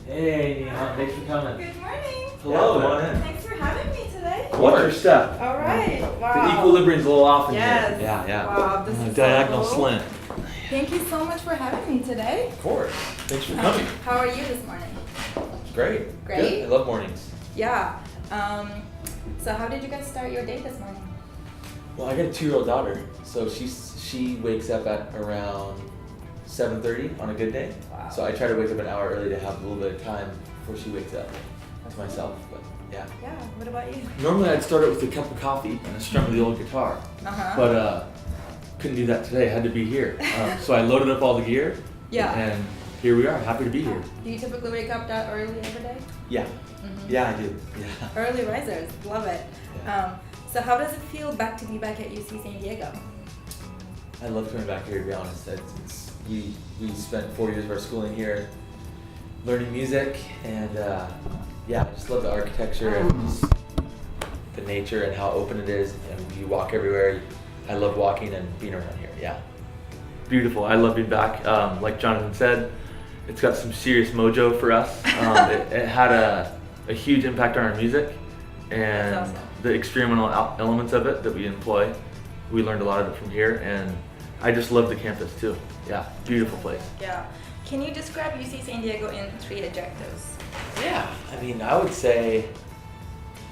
Hey, thanks for coming. Good morning. Hello, come on in. Thanks for having me today. What's your step? All right. Wow. The equilibrium's a little off in Yes. here. Yeah. Wow, this is Diagonal so cool. slant. Thank you so much for having me today. Of course. Thanks for coming. How are you this morning? Great. Great? Good. I love mornings. Yeah. So how did you guys start your day this morning? Well, I got a 2-year-old daughter, so she wakes up at around 7:30 on a good day. Wow. So I try to wake up an hour early to have a little bit of time before she wakes up to myself. But yeah. Yeah. What about you? Normally I'd start it with a cup of coffee and a strum of the old guitar. Uh-huh. But couldn't do that today. I had to be here. So I loaded up all the gear. Yeah. And here we are. Happy to be here. Do you typically wake up that early every day? Yeah. Mhm. Yeah, I do. Yeah. Early risers. Love it. Yeah. So how does it feel to be back at UC San Diego? I love coming back here, to be honest. We spent 4 years of our schooling here learning music, and yeah, I just love the architecture and just the nature and how open it is, and you walk everywhere. I love walking and being around here, yeah. Beautiful, I love being back. Like Jonathan said, it's got some serious mojo for us. It had a huge impact on our music, and That's awesome. the experimental elements of it that we employ. We learned a lot of it from here, and I just love the campus too. Yeah, beautiful place. Yeah. Can you describe UC San Diego in 3 adjectives? Yeah, I mean, I would say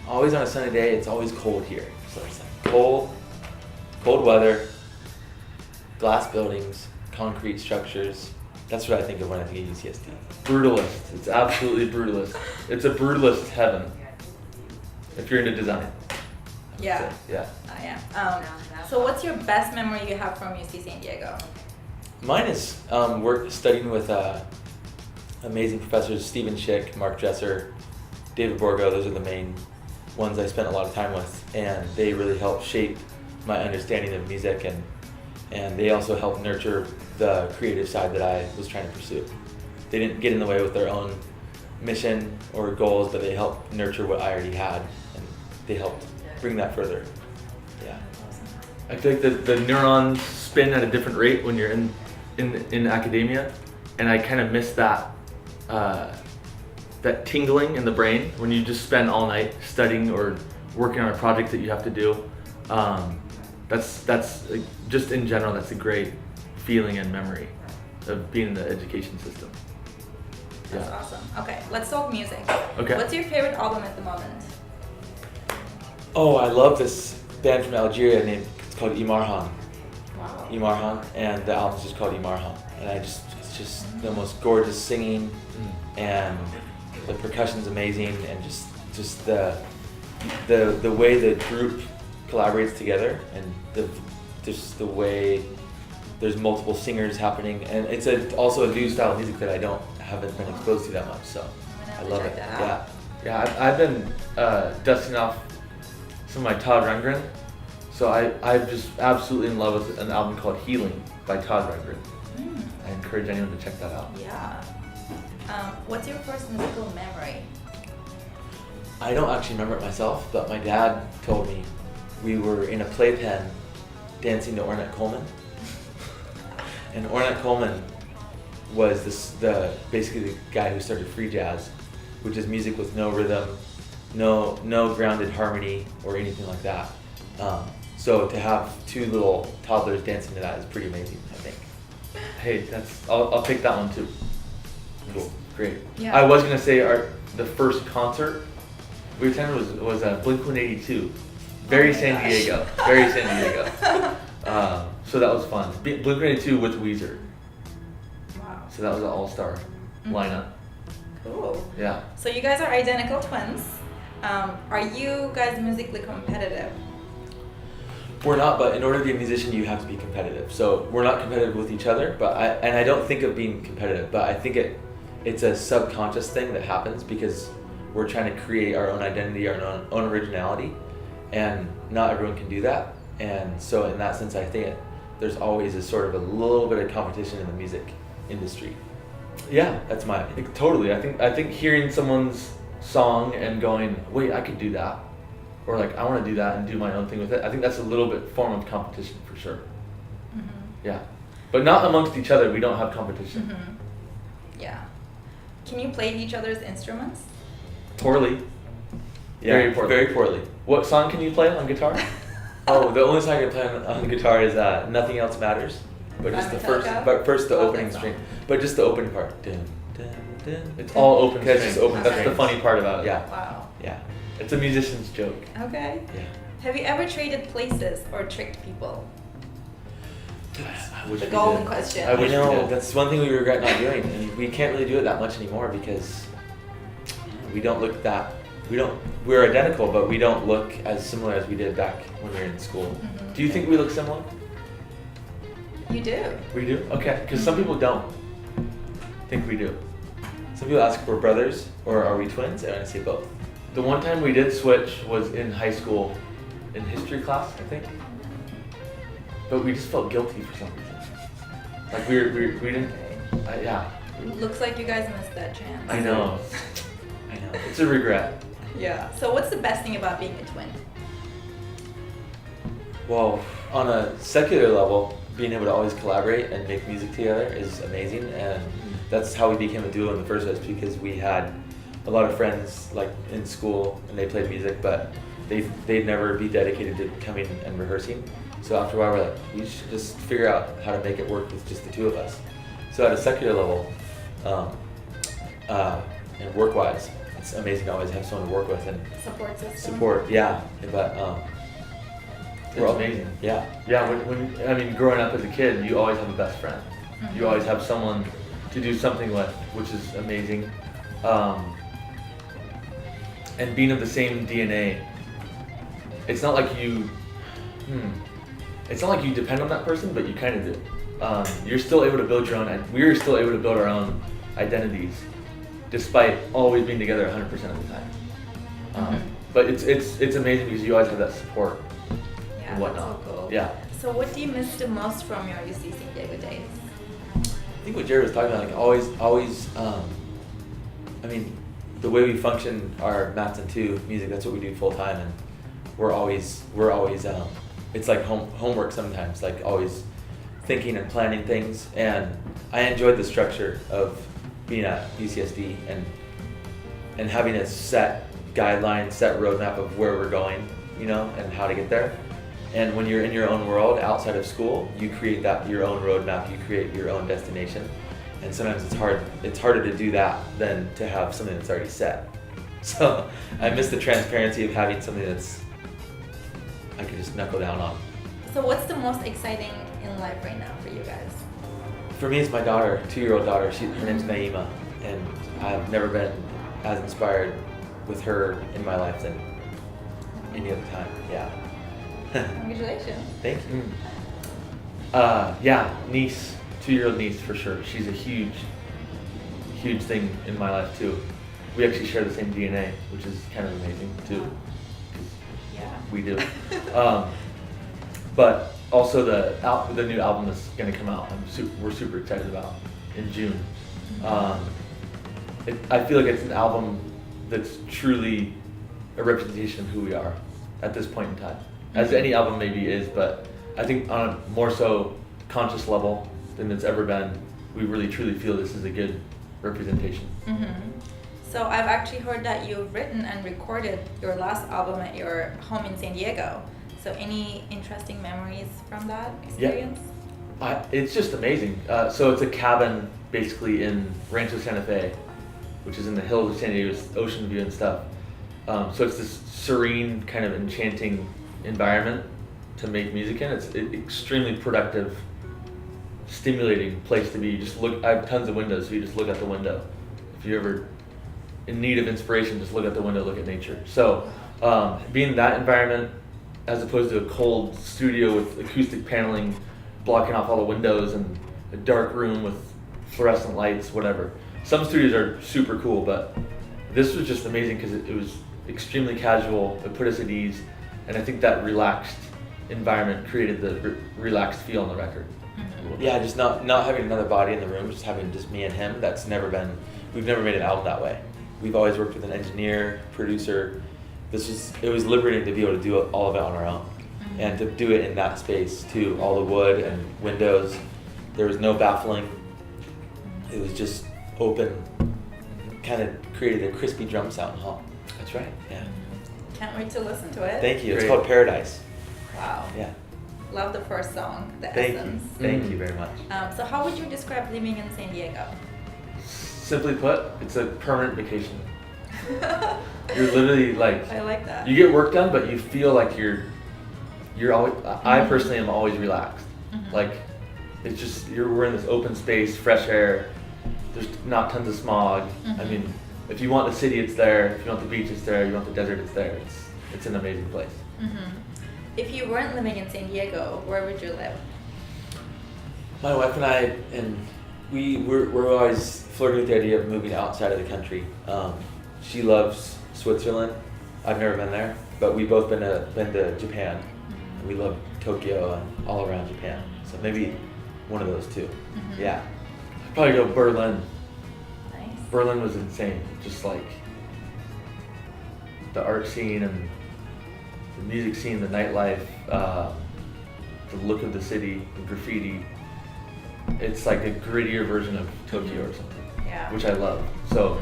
always on a sunny day, it's always cold here. So it's like cold weather, glass buildings, concrete structures. That's what I think of when I think of UCSD. Brutalist. It's absolutely brutalist. It's a brutalist heaven if you're into design. I would Yeah. say. Yeah. I am. So what's your best memory you have from UC San Diego? Mine is studying with amazing professors Stephen Schick, Mark Dresser, David Borgo. Those are the main ones I spent a lot of time with, and they really helped shape my understanding of music, and they also helped nurture the creative side that I was trying to pursue. They didn't get in the way with their own mission or goals, but they helped nurture what I already had, and they helped bring that further. Yeah. I feel like the neurons spin at a different rate when you're in academia, and I kind of miss that that tingling in the brain when you just spend all night studying or working on a project that you have to do. That's like, just in general, that's a great feeling and memory of being in the education system. That's Yeah. awesome. Okay, let's talk music. Okay. What's your favorite album at the moment? Oh, I love this band from Algeria it's called Imarhan. Wow. Imarhan, and the album's just called Imarhan. And it's just the most gorgeous singing, and the percussion's amazing, and just the way the group collaborates together, and just the way there's multiple singers happening, and it's also a new style of music that I haven't been exposed to that much, so I love it. Yeah, I've been dusting off some of my Todd Rundgren. So I'm just absolutely in love with an album called Healing by Todd Rundgren. I encourage anyone to check that out. Yeah. What's your first musical memory? I don't actually remember it myself, but my dad told me we were in a playpen dancing to Ornette Coleman. And Ornette Coleman was basically the guy who started free jazz, which is music with no rhythm, no grounded harmony or anything like that. So to have 2 little toddlers dancing to that is pretty amazing, I think. Hey, I'll take that one too. Cool, great. Yeah. I was gonna say the first concert we attended was Blink-182, very San gosh. Diego, very San Diego. So that was fun. Blink-182 with Weezer. Wow. So that was an all-star lineup. Cool. Yeah. So you guys are identical twins. Are you guys musically competitive? We're not, but in order to be a musician, you have to be competitive. So we're not competitive with each other, but I don't think of being competitive, but I think it's a subconscious thing that happens because we're trying to create our own identity, our own originality, and not everyone can do that. And so in that sense, I think there's always a sort of a little bit of competition in the music industry. Yeah, that's totally. I think hearing someone's song and going, wait, I could do that. Or like, I want to do that and do my own thing with it. I think that's a little bit form of competition for sure. Mm-hmm. Yeah. But not amongst each other. We don't have competition. Mm-hmm. Yeah. Can you play each other's instruments? Poorly. Yeah, Very poorly. Very poorly. What song can you play on guitar? Oh, the only song I can play on guitar is Nothing Else Matters. But just the first, Metallica? the Love opening that song. string. But just the opening part. Dun, dun, dun, It's dun. all open Because strings. it's open That's the strings. funny part about it. Yeah. Wow. Yeah. It's a musician's joke. Okay. Yeah. Have you ever traded places or tricked people? I wish The we golden did. question. I wish we know, did. that's one thing we regret not doing, and we can't really do it that much anymore because we don't look that. We're identical, but we don't look as similar as we did back when we were in school. Mhm. Do you think we look similar? You do. We do? Okay, because some people don't think we do. Some people ask if we're brothers or are we twins, and I say both. The one time we did switch was in high school, in history class, I think. But we just felt guilty for some reason. Like we didn't, yeah. Looks like you guys missed that chance. I know. I know. It's a regret. Yeah. So what's the best thing about being a twin? Well, on a secular level, being able to always collaborate and make music together is amazing, and that's how we became a duo in the first place, because we had a lot of friends like in school and they played music, but they'd never be dedicated to coming and rehearsing. So after a while, we're like, we should just figure out how to make it work with just the two of us. So at a secular level, and work-wise, it's amazing to always have someone to work with and Support system. support. Yeah, but It's amazing. Yeah. Yeah, I mean, growing up as a kid, you always have a best friend. Mhm. You always have someone to do something with, which is amazing. And being of the same DNA, it's not like you, it's not like you depend on that person, but you kind of do. You're still able to build your own, we're still able to build our own identities, despite always being together 100% of the time. Mhm. But it's amazing because you always have that support Yeah, and that's whatnot. so cool. Yeah. So what do you miss the most from your UC San Diego days? I think what Jared was talking about, like always, I mean, the way we function our Mattson 2 music, that's what we do full time, and we're always, it's like homework sometimes, like always thinking and planning things, and I enjoyed the structure of being at UCSD and having a set guideline, set roadmap of where we're going, you know, and how to get there. And when you're in your own world outside of school, you create your own roadmap, you create your own destination. And sometimes it's harder to do that than to have something that's already set. So I miss the transparency of having something I can just knuckle down on. So what's the most exciting in life right now for you guys? For me, it's my daughter, 2-year-old daughter. Her name's Naima, and I've never been as inspired with her in my life than any other time. Yeah. Congratulations. Thank you. Yeah, niece, 2-year-old niece for sure. She's a huge thing in my life too. We actually share the same DNA, which is kind of amazing too. 'Cause Yeah. we do. But also the new album that's gonna come out, we're super excited about in June. I feel like it's an album that's truly a representation of who we are at this point in time, as any album maybe is, but I think on a more so conscious level than it's ever been, we really truly feel this is a good representation. Mm-hmm. So I've actually heard that you've written and recorded your last album at your home in San Diego. So any interesting memories from that experience? It's just amazing. So it's a cabin basically in Rancho Santa Fe, which is in the hills of San Diego, ocean view and stuff. So it's this serene, kind of enchanting environment to make music in. It's an extremely productive, stimulating place to be. I have tons of windows, so you just look out the window. If you're ever in need of inspiration, just look out the window, look at nature. So being in that environment, as opposed to a cold studio with acoustic paneling, blocking off all the windows, and a dark room with fluorescent lights, whatever. Some studios are super cool, but this was just amazing because it was extremely casual. It put us at ease, and I think that relaxed environment created the relaxed feel on the record. Mm-hmm. Yeah, just not having another body in the room, just having just me and him. We've never made an album that way. We've always worked with an engineer, producer. It was liberating to be able to do all of it on our own, Mm-hmm. and to do it in that space too. All the wood and windows, There was no baffling. It was just open, kind of created a crispy drum sound, huh? That's right. Yeah. Can't wait to listen to it. Thank you. It's Great. called Paradise. Wow. Yeah. Love the first song, The Thank Essence. you. Thank you very much. So how would you describe living in San Diego? Simply put, it's a permanent vacation. You're literally like, I like that. you get work done, but you feel like you're always, I personally am always relaxed. Mhm. Like, it's just, we're in this open space, fresh air, there's not tons of smog. I Mhm. mean, if you want the city, it's there. If you want the beach, it's there. You want the desert, it's there. It's an amazing place. Mhm. If you weren't living in San Diego, where would you live? My wife and I, we're always flirting with the idea of moving outside of the country. She loves Switzerland. I've never been there, but we've both been to Japan. We love Tokyo and all around Japan. So maybe one of those two. Mhm. Yeah. I'd probably go Berlin. Nice. Berlin was insane. Just like the art scene and the music scene, the nightlife, the look of the city, the graffiti. It's like a grittier version of Tokyo or something, Yeah. which I love. So,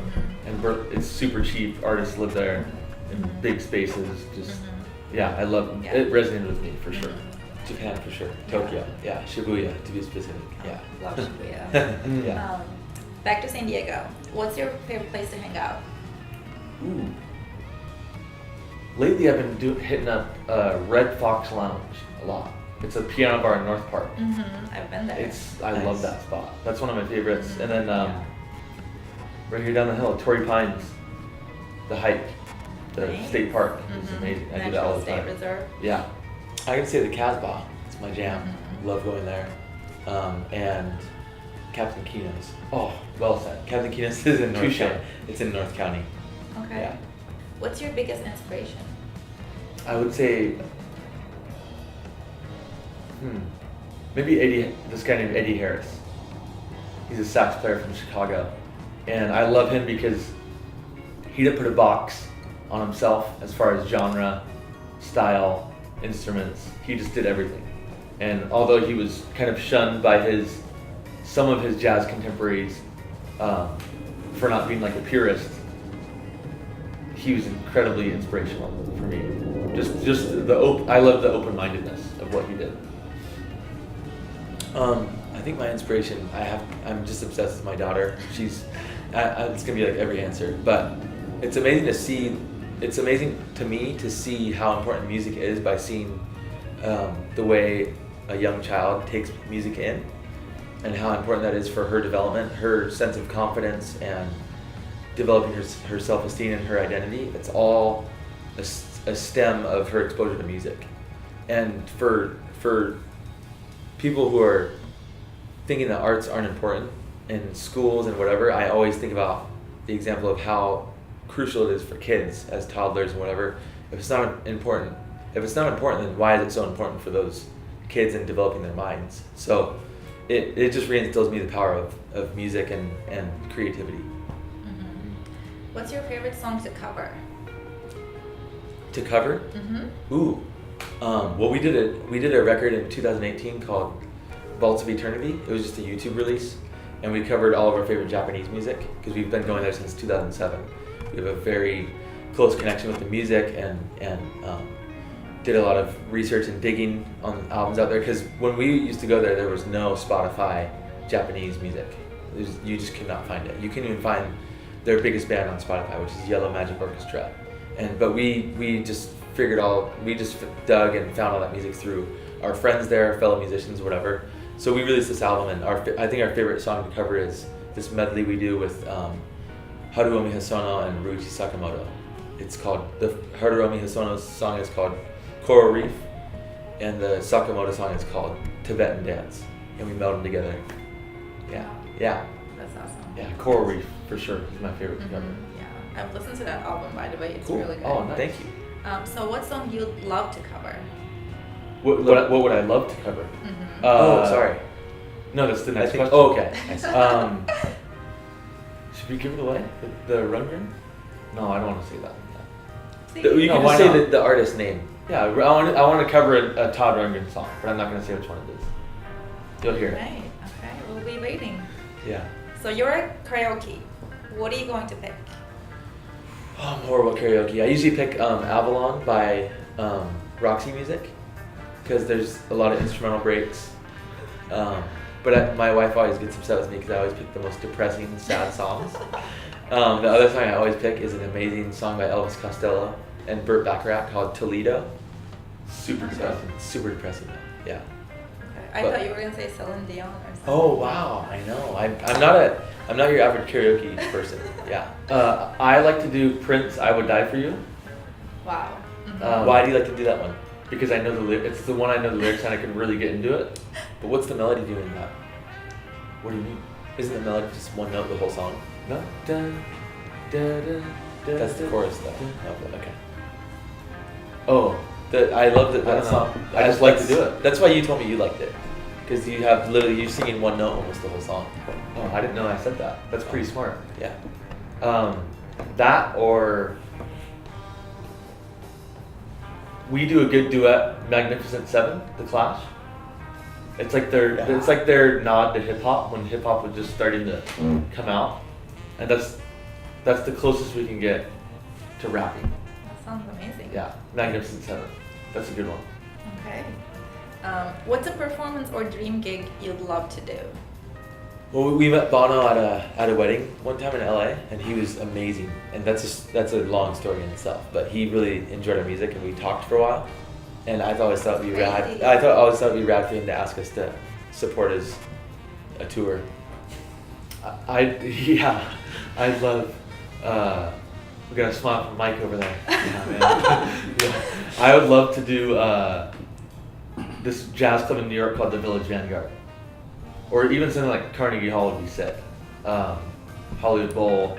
Mhm. and it's super cheap. Artists live there in big spaces. Just Mhm. yeah, I love Yeah. it. Resonated with me for sure. Mhm. Japan for sure. Tokyo. Yeah. Shibuya to be specific. Yeah. Love Shibuya. Yeah. Back to San Diego. What's your favorite place to hang out? Ooh. Lately, I've been hitting up Red Fox Lounge a lot. It's a piano bar in North Park. I've been there. I Nice. love that spot. That's one of my favorites. Mhm. And then Yeah. right here down the hill, Torrey Pines, the hike, the Nice. state park is Mhm. amazing. I do that Natural all the State time. Reserve. Yeah. I can say the Casbah. It's my jam. Mhm. Love going there. And Captain Kino's. Oh, well said. Captain Kino's is in North Touche. County. It's in North County. Okay. Yeah. What's your biggest inspiration? I would say, maybe this guy named Eddie Harris. He's a sax player from Chicago. And I love him because he didn't put a box on himself as far as genre, style, instruments. He just did everything. And although he was kind of shunned by some of his jazz contemporaries for not being like a purist, he was incredibly inspirational for me. I love the open-mindedness of what he did. I think my inspiration, I'm just obsessed with my daughter. It's gonna be like every answer, but it's amazing to me to see how important music is by seeing the way a young child takes music in and how important that is for her development, her sense of confidence and developing her self-esteem and her identity. It's all a stem of her exposure to music. And for people who are thinking that arts aren't important in schools and whatever, I always think about the example of how crucial it is for kids as toddlers and whatever. If it's not important, then why is it so important for those kids in developing their minds? So it just reinstills me the power of music and creativity. What's your favorite song to cover? To cover? Ooh. Well, we did a record in 2018 called Vaults of Eternity. It was just a YouTube release, and we covered all of our favorite Japanese music because we've been going there since 2007. We have a very close connection with the music and did a lot of research and digging on albums out there because when we used to go there was no Spotify Japanese music. You just could not find it. You can even find their biggest band on Spotify, which is Yellow Magic Orchestra. But we just dug and found all that music through our friends there, fellow musicians, whatever. So we released this album, and I think our favorite song to cover is this medley we do with Haruomi Hosono and Ryuichi Sakamoto. It's called, the Haruomi Hosono song is called Coral Reef, and the Sakamoto song is called Tibetan Dance, and we meld them together. Yeah, That's awesome. Yeah, Coral Reef for sure is my favorite to cover. Yeah, I've listened to that album, by the way. It's Cool. really good. Oh, nice. Thank you. So what song do you love to cover? What would I love to cover? Sorry. No, that's the next question. Oh, okay. I see. Should we give it away? The Rundgren? No, I don't want to say that. See? You No, can why just say not? the artist name. Yeah, I want to cover a Todd Rundgren song, but I'm not going to say which one it is. You'll hear it. Right, okay. Yeah. So you're at karaoke. What are you going to pick? Oh, I'm horrible at karaoke. I usually pick Avalon by Roxy Music because there's a lot of instrumental breaks. But my wife always gets upset with me because I always pick the most depressing, sad songs. The other song I always pick is an amazing song by Elvis Costello and Burt Bacharach called Toledo. Super depressing. Super depressing. Yeah. Okay. I thought you were gonna say Celine Dion or something. Oh wow! I know. I'm not your average karaoke person. Yeah. I like to do Prince, I Would Die For You. Wow. Mm-hmm. Why do you like to do that one? Because I know the lyrics. It's the one I know the lyrics and I can really get into it. But what's the melody doing that? What do you mean? Isn't the melody just one note the whole song? No. Dun, dun, dun, dun, That's the dun, chorus though. dun. Oh, okay. Oh, I love that I don't song. know. I just like to do it. That's why you told me you liked it. Because you're singing one note almost the whole song. oh, I didn't know I said that. That's pretty smart. Yeah. That or we do a good duet, Magnificent Seven, The Clash. It's like their nod to hip hop when hip hop was just starting to come out, and that's the closest we can get to rapping. That sounds amazing. Yeah, Magnificent Seven. That's a good one. Okay. What's a performance or dream gig you'd love to do? Well, we met Bono at a wedding one time in LA, and he was amazing. And that's a long story in itself. But he really enjoyed our music, and we talked for a while. And I always thought it'd be rad. I always thought it'd be rad for him to ask us to support a tour. I love. We got a smile from Mike over there. Yeah, man. Yeah. I would love to do this jazz club in New York called the Village Vanguard, or even something like Carnegie Hall would be sick. Hollywood Bowl.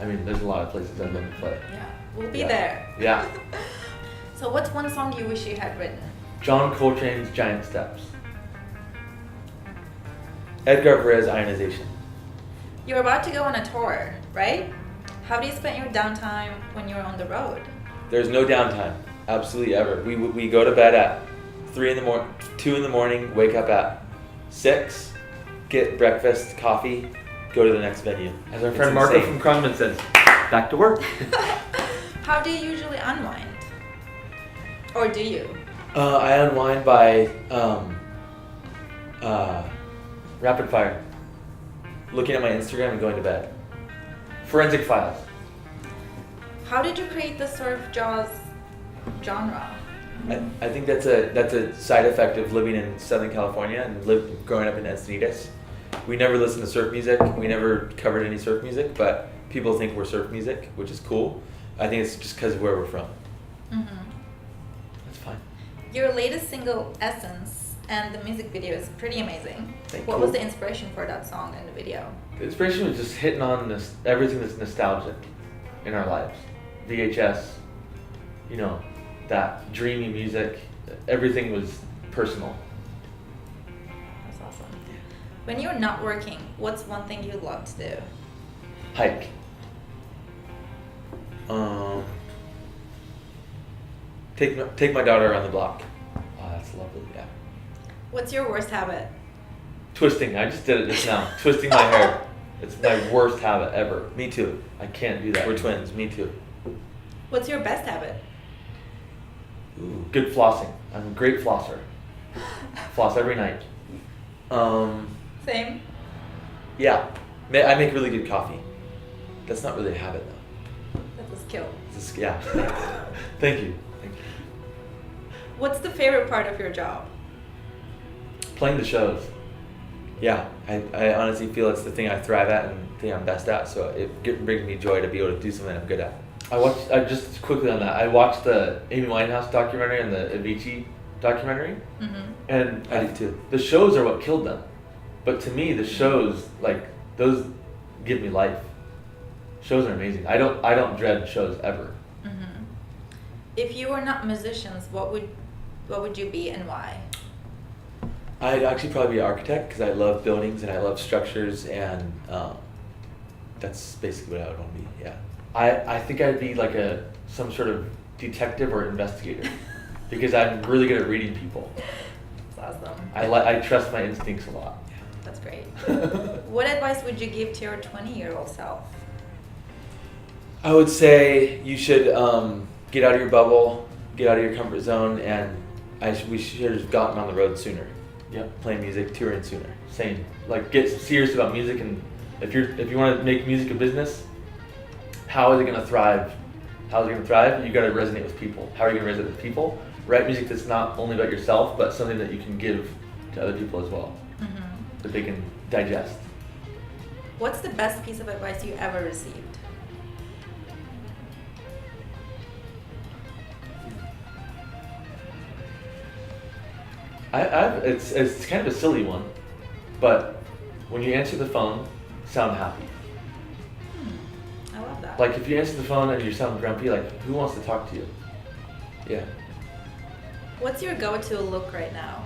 I mean, there's a lot of places I'd love to play. Yeah, we'll be there. Yeah. So what's one song you wish you had written? John Coltrane's Giant Steps. Edgar Varese Ionization. You're about to go on a tour, right? How do you spend your downtime when you're on the road? There's no downtime, absolutely ever. We go to bed at 2 in the morning, wake up at 6, get breakfast, coffee, go to the next venue. As our friend Marco from Krungman says, back to work. How do you usually unwind? Or do you? I unwind by Rapid fire. looking at my Instagram and going to bed. Forensic Files. How did you create this sort of jazz genre? I think that's a side effect of living in Southern California and growing up in Encinitas. We never listened to surf music. We never covered any surf music, but people think we're surf music, which is cool. I think it's just because of where we're from. Mm-hmm. That's fine. Your latest single, Essence, and the music video is pretty amazing. What was the inspiration for that song and the video? The inspiration was just hitting on everything that's nostalgic in our lives. VHS, that dreamy music, everything was personal. That's awesome. When you're not working, what's one thing you love to do? Hike. Take my daughter around the block. Oh, that's lovely. Yeah. What's your worst habit? Twisting. I just did it just now. Twisting my hair. It's my worst habit ever. Me too. I can't do that. We're twins. Me too. What's your best habit? Ooh. Good flossing. I'm a great flosser. Floss every night. Same. Yeah. I make really good coffee. That's not really a habit though. That's a skill. Yeah. Thank you. What's the favorite part of your job? Playing the shows. Yeah, I honestly feel it's the thing I thrive at and the thing I'm best at, so it brings me joy to be able to do something I'm good at. I just quickly on that, I watched the Amy Winehouse documentary and the Avicii documentary, Mm-hmm. and I do too. the shows are what killed them. But to me, the shows, those give me life. Shows are amazing. I don't dread shows ever. Mm-hmm. If you were not musicians, what would you be and why? I'd actually probably be an architect because I love buildings and I love structures, and that's basically what I would want to be. Yeah. I think I'd be like some sort of detective or investigator because I'm really good at reading people. That's awesome. I trust my instincts a lot. That's great. what advice would you give to your 20-year-old self? I would say you should get out of your bubble, get out of your comfort zone, and we should have gotten on the road sooner. Yep. Playing music, touring sooner. Same. Like, get serious about music, and if you want to make music a business, how is it going to thrive? How is it going to thrive? You got to resonate with people. How are you going to resonate with people? Write music that's not only about yourself, but something that you can give to other people as well, that they can digest. What's the best piece of advice you ever received? It's kind of a silly one, but when you answer the phone, sound happy. I love that. Like, if you answer the phone and you sound grumpy, like, who wants to talk to you? Yeah. What's your go-to look right now?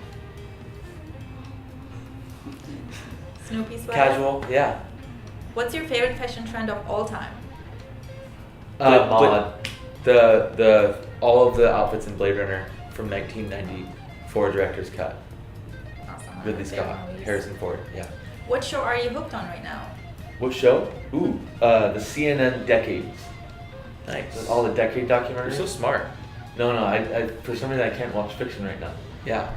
Snoopy sweater? Casual, yeah. What's your favorite fashion trend of all time? Mod. All of the outfits in Blade Runner from 1994 director's cut. Awesome. Ridley Favorite Scott, movies. Harrison Ford, yeah. What show are you hooked on right now? What show? Ooh, the CNN Decades. Nice. All the decade You're documentaries. so smart. No, I for some reason I can't watch fiction right now. Yeah.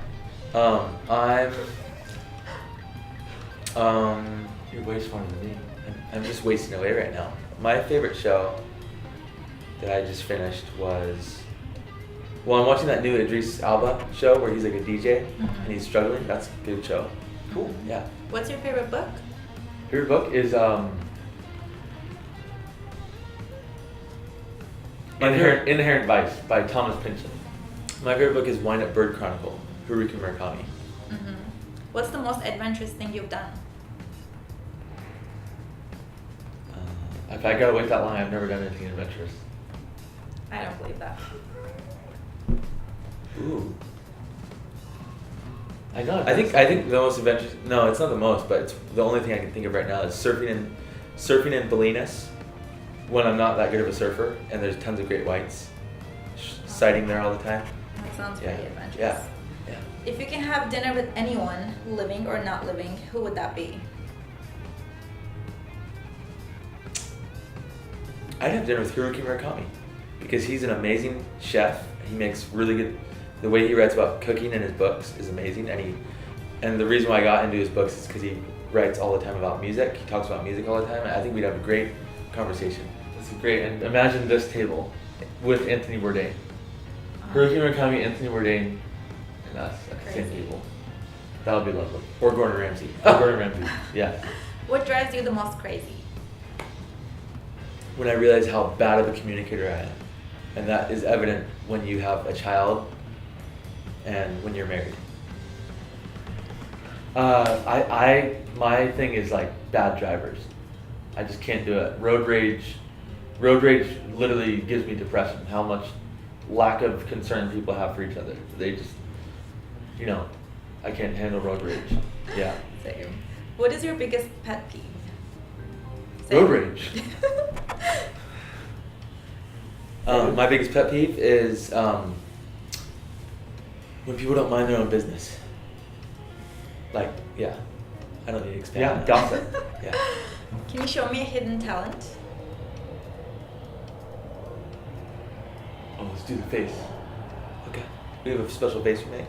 You're way smarter than me. I'm just wasting away right now. My favorite show that I just finished was, well, I'm watching that new Idris Elba show where he's like a DJ and he's struggling. That's a good show. Cool. Yeah. What's your favorite book? Favorite book is Inherent Vice by Thomas Pynchon. My favorite book is Wind Up Bird Chronicle, Haruki Murakami. What's the most adventurous thing you've done? If I gotta wait that long, I've never done anything adventurous. I don't believe that. Ooh. I know. I think the most adventurous. No, it's not the most, but it's the only thing I can think of right now is surfing in Bolinas when I'm not that good of a surfer, and there's tons of great whites sighting there all the time. That sounds pretty adventurous. Yeah. If you can have dinner with anyone, living or not living, who would that be? I'd have dinner with Haruki Murakami because he's an amazing chef. He makes really good. The way he writes about cooking in his books is amazing, and the reason why I got into his books is because he writes all the time about music. He talks about music all the time, and I think we'd have a great conversation. This is great. And imagine this table with Anthony Bourdain. Haruki Murakami, Anthony Bourdain, and us at the same Crazy. table. That would be lovely. Or Gordon Ramsay. Gordon Ramsay. Yeah. What drives you the most crazy? When I realize how bad of a communicator I am, and that is evident when you have a child and when you're married. My thing is like bad drivers. I just can't do it. Road rage literally gives me depression. How much lack of concern people have for each other. They just, I can't handle road rage. Yeah. Same. What is your biggest pet peeve? Road rage. My biggest pet peeve is when people don't mind their own business. Like, yeah, I don't need to expand. Yeah, on that. gossip. Yeah. Can you show me a hidden talent? Oh, let's do the face. Okay. We have a special face we make.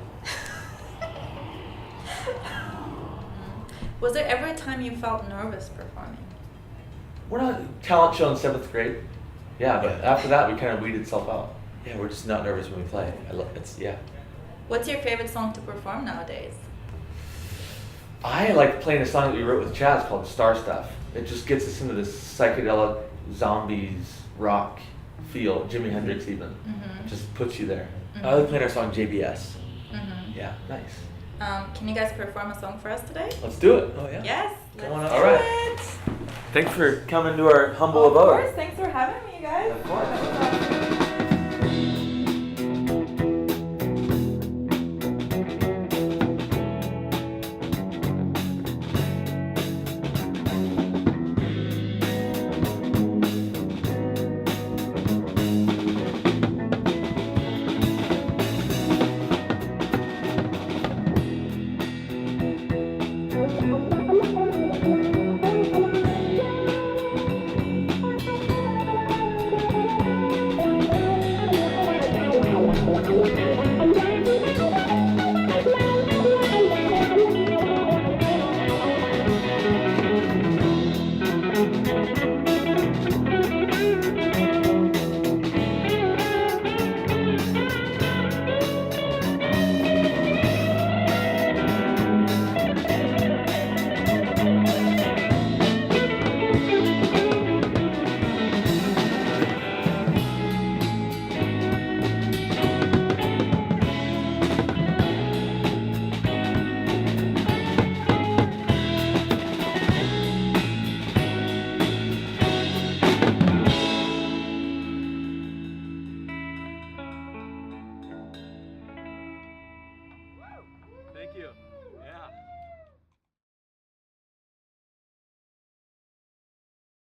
Was there ever a time you felt nervous performing? We're not talent show in 7th grade. Yeah, but Yeah. after that we kind of weeded itself out. Yeah, we're just not nervous when we play. I love it's yeah. What's your favorite song to perform nowadays? I like playing a song that we wrote with Chaz called Star Stuff. It just gets us into this psychedelic zombies rock feel. Jimi Hendrix even. Just puts you there. I like playing our song JBS. Yeah, nice. Can you guys perform a song for us today? Let's do it. Oh yeah. Yes. Come let's on up. do All right. it. Thanks for coming to our humble Of abode. course. Thanks for having me, you guys. Of course.